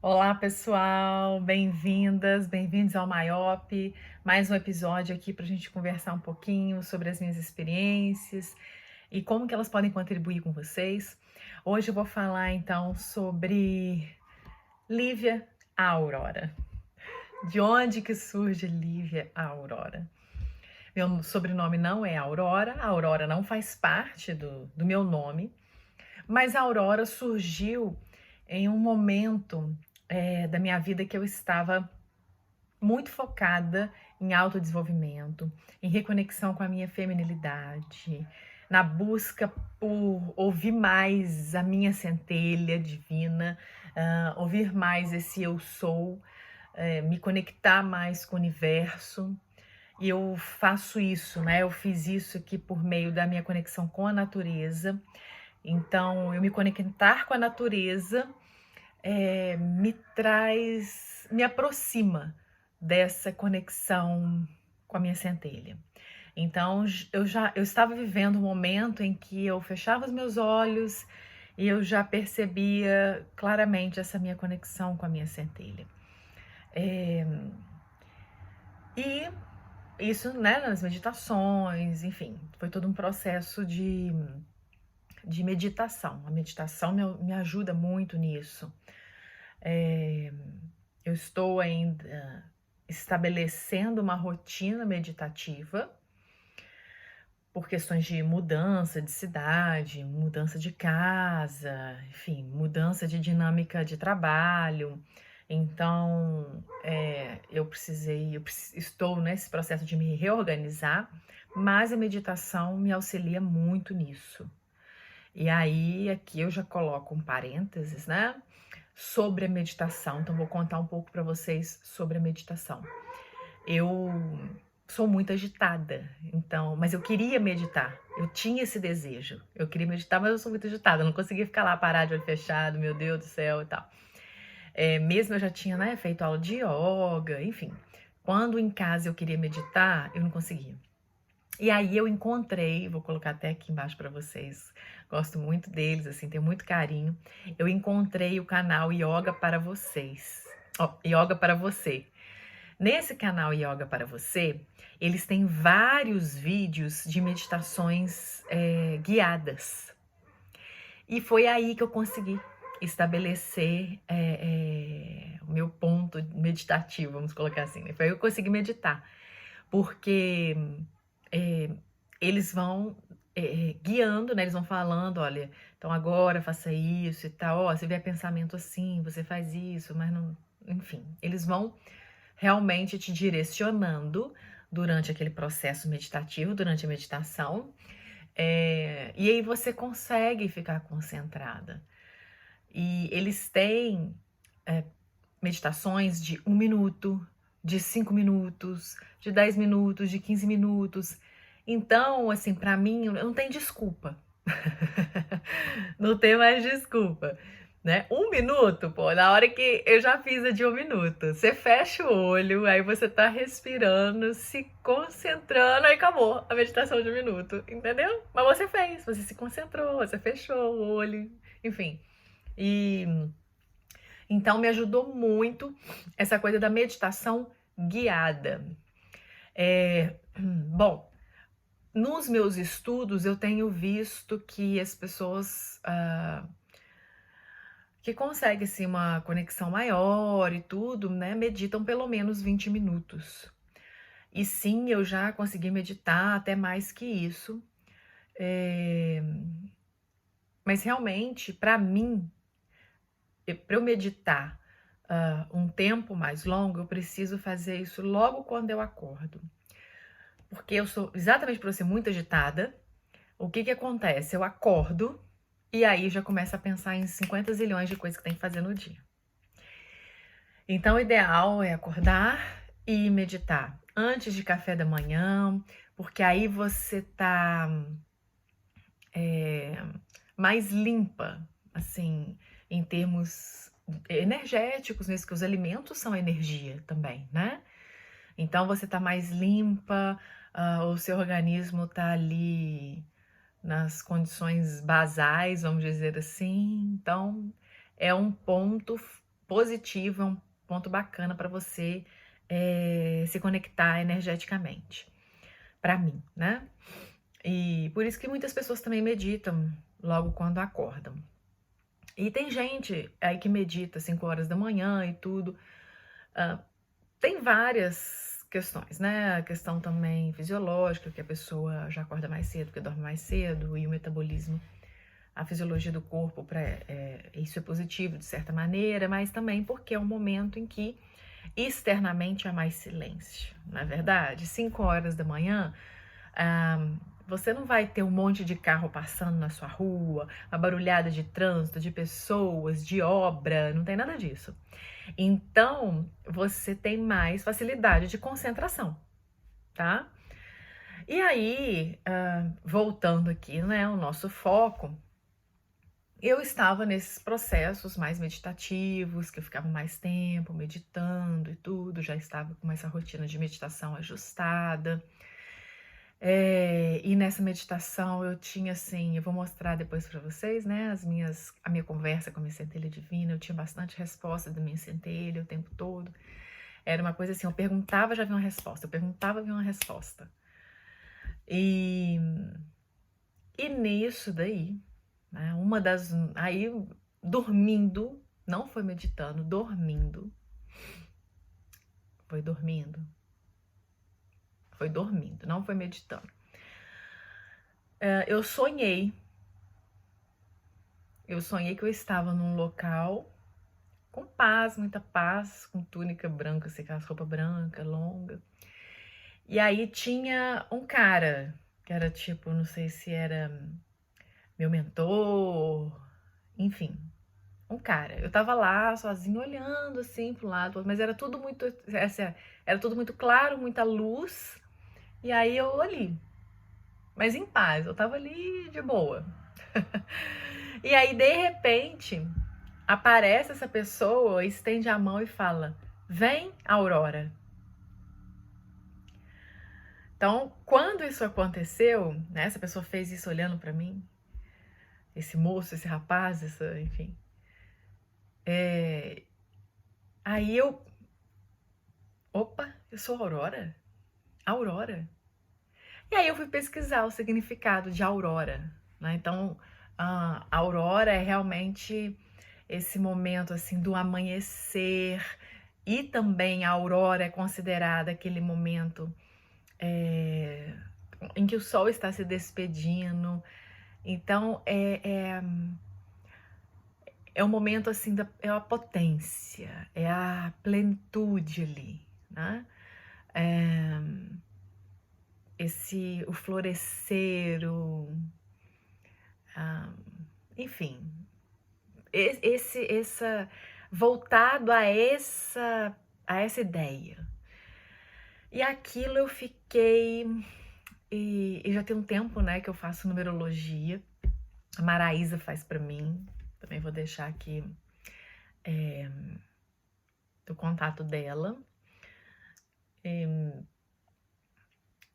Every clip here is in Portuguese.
Olá, pessoal, bem-vindas, bem-vindos ao MAIOP, mais um episódio aqui para a gente conversar um pouquinho sobre as minhas experiências e como que elas podem contribuir com vocês. Hoje eu vou falar então sobre Lívia Aurora. De onde que surge Lívia Aurora? Meu sobrenome não é Aurora, a Aurora não faz parte do meu nome, mas a Aurora surgiu em um momento da minha vida que eu estava muito focada em autodesenvolvimento, em reconexão com a minha feminilidade, na busca por ouvir mais a minha centelha divina, ouvir mais esse eu sou, me conectar mais com o universo. E eu faço isso, né? Eu fiz isso aqui por meio da minha conexão com a natureza. Então, eu me conectar com a natureza me aproxima dessa conexão com a minha centelha. Então, eu estava vivendo um momento em que eu fechava os meus olhos e eu já percebia claramente essa minha conexão com a minha centelha. E isso, né, nas meditações, enfim, foi todo um processo de meditação. A meditação me ajuda muito nisso. Eu estou ainda estabelecendo uma rotina meditativa por questões de mudança de cidade, mudança de casa, enfim, mudança de dinâmica de trabalho. Então, estou nesse processo de me reorganizar, mas a meditação me auxilia muito nisso. E aí, aqui eu já coloco um parênteses, né? Sobre a meditação. Então, vou contar um pouco para vocês sobre a meditação. Eu sou muito agitada, então, mas eu queria meditar. Eu tinha esse desejo. Eu queria meditar, mas eu sou muito agitada. Eu não conseguia ficar lá parada de olho fechado, meu Deus do céu e tal. Mesmo eu já tinha, né, feito aula de yoga, enfim. Quando em casa eu queria meditar, eu não conseguia. E aí eu encontrei, vou colocar até aqui embaixo para vocês, gosto muito deles, assim, tenho muito carinho. Eu encontrei o canal Yoga para Vocês, Yoga para Você. Nesse canal Yoga para Você, eles têm vários vídeos de meditações guiadas. E foi aí que eu consegui estabelecer o meu ponto meditativo, vamos colocar assim. Né? Foi aí que eu consegui meditar, porque eles vão guiando, né? Eles vão falando, olha, então agora faça isso e tal. Ó, você vê pensamento assim, você faz isso, mas não... Enfim, eles vão realmente te direcionando durante aquele processo meditativo, durante a meditação. E aí você consegue ficar concentrada. E eles têm meditações de 1 minuto, de 5 minutos, de 10 minutos, de 15 minutos. Então, assim, para mim, não tem desculpa. Não tem mais desculpa, né? 1 minuto, pô, na hora que eu já fiz a de 1 minuto. Você fecha o olho, aí você tá respirando, se concentrando, aí acabou a meditação de 1 minuto, entendeu? Mas você fez, você se concentrou, você fechou o olho, enfim. E então me ajudou muito essa coisa da meditação guiada. Bom, nos meus estudos eu tenho visto que as pessoas que conseguem assim, uma conexão maior e tudo, né, meditam pelo menos 20 minutos. E sim, eu já consegui meditar até mais que isso. Mas realmente, para mim, para eu meditar um tempo mais longo, eu preciso fazer isso logo quando eu acordo. Porque eu sou, exatamente por eu ser muito agitada, o que que acontece? Eu acordo e aí já começo a pensar em 50 zilhões de coisas que tem que fazer no dia. Então, o ideal é acordar e meditar antes de café da manhã, porque aí você tá mais limpa, assim, em termos energéticos, mesmo que os alimentos são energia também, né? Então você tá mais limpa, o seu organismo tá ali nas condições basais, vamos dizer assim. Então é um ponto positivo, é um ponto bacana para você se conectar energeticamente, para mim, né? E por isso que muitas pessoas também meditam logo quando acordam. E tem gente aí que medita 5 horas da manhã e tudo. Tem várias questões, né? A questão também fisiológica, que a pessoa já acorda mais cedo, porque dorme mais cedo, e o metabolismo, a fisiologia do corpo, isso é positivo de certa maneira, mas também porque é um momento em que externamente há mais silêncio, não é verdade? 5 horas da manhã, você não vai ter um monte de carro passando na sua rua, uma barulhada de trânsito, de pessoas, de obra, não tem nada disso. Então, você tem mais facilidade de concentração, tá? E aí, voltando aqui, né, o nosso foco, eu estava nesses processos mais meditativos, que eu ficava mais tempo meditando e tudo, já estava com essa rotina de meditação ajustada. E nessa meditação eu tinha assim, eu vou mostrar depois para vocês, né, a minha conversa com a minha centelha divina, eu tinha bastante resposta da minha centelha o tempo todo. Era uma coisa assim, eu perguntava, já vinha uma resposta, eu perguntava, vinha uma resposta. E nisso daí, né, aí dormindo, não foi meditando, dormindo. Foi dormindo. Foi dormindo, não foi meditando. Eu sonhei que eu estava num local com paz, muita paz, com túnica branca, assim, aquelas roupa branca, longa. E aí tinha um cara, que era tipo, não sei se era meu mentor, enfim, um cara. Eu tava lá sozinha olhando assim pro lado, mas era tudo muito, era tudo muito claro, muita luz. E aí eu olhei, mas em paz, eu tava ali de boa. E aí de repente aparece essa pessoa, estende a mão e fala: "Vem, Aurora". Então, quando isso aconteceu, né, essa pessoa fez isso olhando para mim, esse moço, esse rapaz, enfim. Aí opa, eu sou Aurora? Aurora? E aí eu fui pesquisar o significado de aurora, né? Então, a aurora é realmente esse momento assim do amanhecer, e também a aurora é considerada aquele momento em que o sol está se despedindo. Então, é um momento assim, é a potência, é a plenitude ali, né? O florescer, enfim, voltado a essa ideia. E aquilo eu fiquei, e já tem um tempo, né, que eu faço numerologia. A Maraísa faz para mim, também vou deixar aqui o contato dela.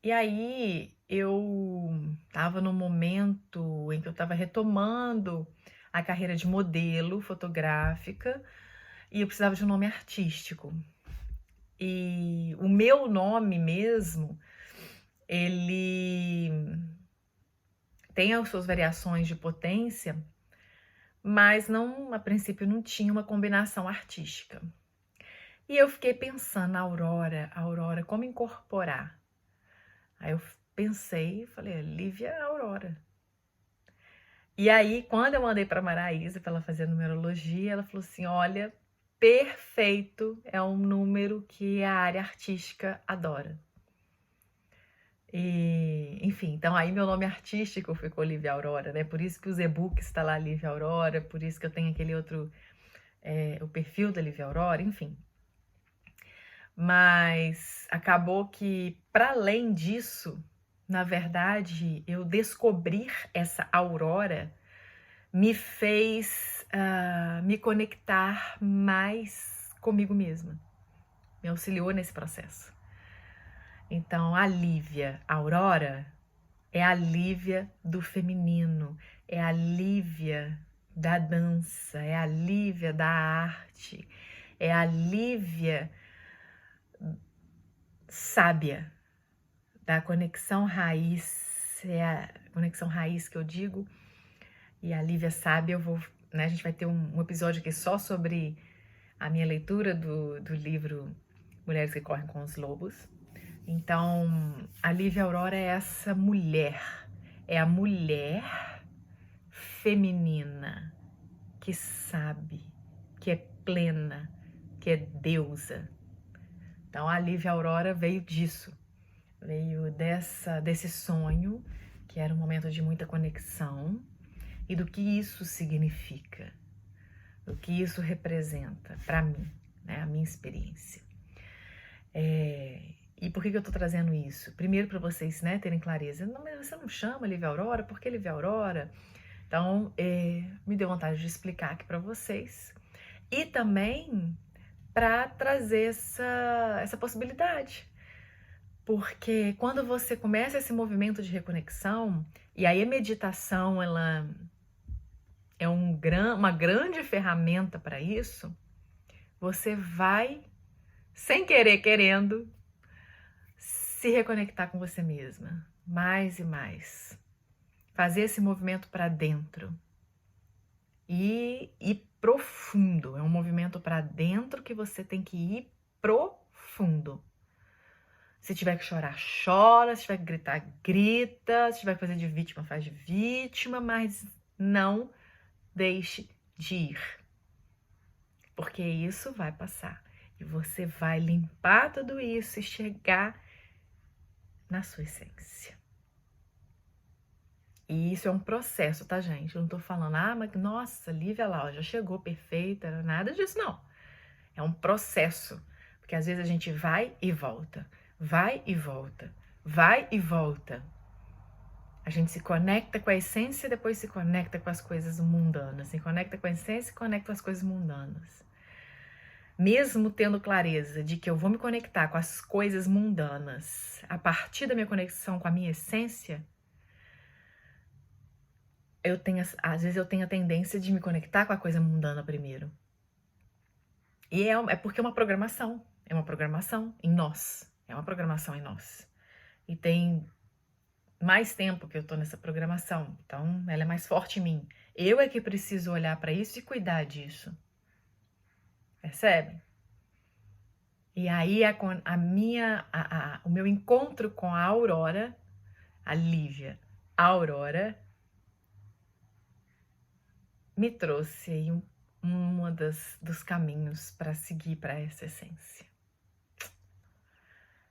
E aí eu estava num momento em que eu estava retomando a carreira de modelo fotográfica e eu precisava de um nome artístico. E o meu nome mesmo, ele tem as suas variações de potência, mas não, a princípio não tinha uma combinação artística. E eu fiquei pensando, Aurora, como incorporar? Aí eu pensei e falei, Lívia Aurora. E aí, quando eu mandei para Maraísa para ela fazer a numerologia, ela falou assim, olha, perfeito, é um número que a área artística adora. E, enfim, então aí meu nome artístico ficou Lívia Aurora, né? Por isso que os e-books está lá Lívia Aurora, por isso que eu tenho aquele outro, o perfil da Lívia Aurora, enfim. Mas acabou que, para além disso, na verdade, eu descobrir essa aurora me fez me conectar mais comigo mesma, me auxiliou nesse processo. Então, a Lívia Aurora é a Lívia do feminino, é a Lívia da dança, é a Lívia da arte, É a Lívia sábia, da conexão raiz, é a conexão raiz que eu digo. E a Lívia sábia, a gente vai ter um episódio aqui só sobre a minha leitura do livro Mulheres que Correm com os Lobos. Então, a Lívia Aurora é essa mulher, é a mulher feminina que sabe, que é plena, que é deusa. Então, a Lívia Aurora veio disso, veio desse sonho, que era um momento de muita conexão, e do que isso significa, do que isso representa para mim, né, a minha experiência. E por que eu tô trazendo isso? Primeiro, para vocês, né, terem clareza. Não, mas você não chama Lívia Aurora? Por que Lívia Aurora? Então, me deu vontade de explicar aqui para vocês. E também para trazer essa possibilidade. Porque quando você começa esse movimento de reconexão, e aí a meditação, ela é uma grande ferramenta para isso, você vai, sem querer, querendo, se reconectar com você mesma, mais e mais. Fazer esse movimento para dentro. E profundo. É um movimento para dentro que você tem que ir profundo. Se tiver que chorar, chora. Se tiver que gritar, grita. Se tiver que fazer de vítima, faz de vítima. Mas não deixe de ir. Porque isso vai passar. E você vai limpar tudo isso e chegar na sua essência. E isso é um processo, tá, gente? Eu não tô falando, mas nossa, Lívia lá, já chegou perfeita, nada disso, não. É um processo, porque às vezes a gente vai e volta, vai e volta, vai e volta. A gente se conecta com a essência e depois se conecta com as coisas mundanas. Se conecta com a essência e conecta com as coisas mundanas. Mesmo tendo clareza de que eu vou me conectar com as coisas mundanas a partir da minha conexão com a minha essência, às vezes eu tenho a tendência de me conectar com a coisa mundana primeiro. E é porque é uma programação em nós, é uma programação em nós. E tem mais tempo que eu tô nessa programação, então ela é mais forte em mim. Eu é que preciso olhar para isso e cuidar disso. Percebe? E aí o meu encontro com a Aurora, a Lívia Aurora, me trouxe aí dos caminhos para seguir para essa essência.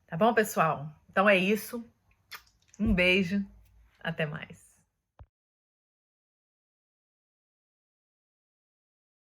Tá bom, pessoal? Então é isso. Um beijo. Até mais.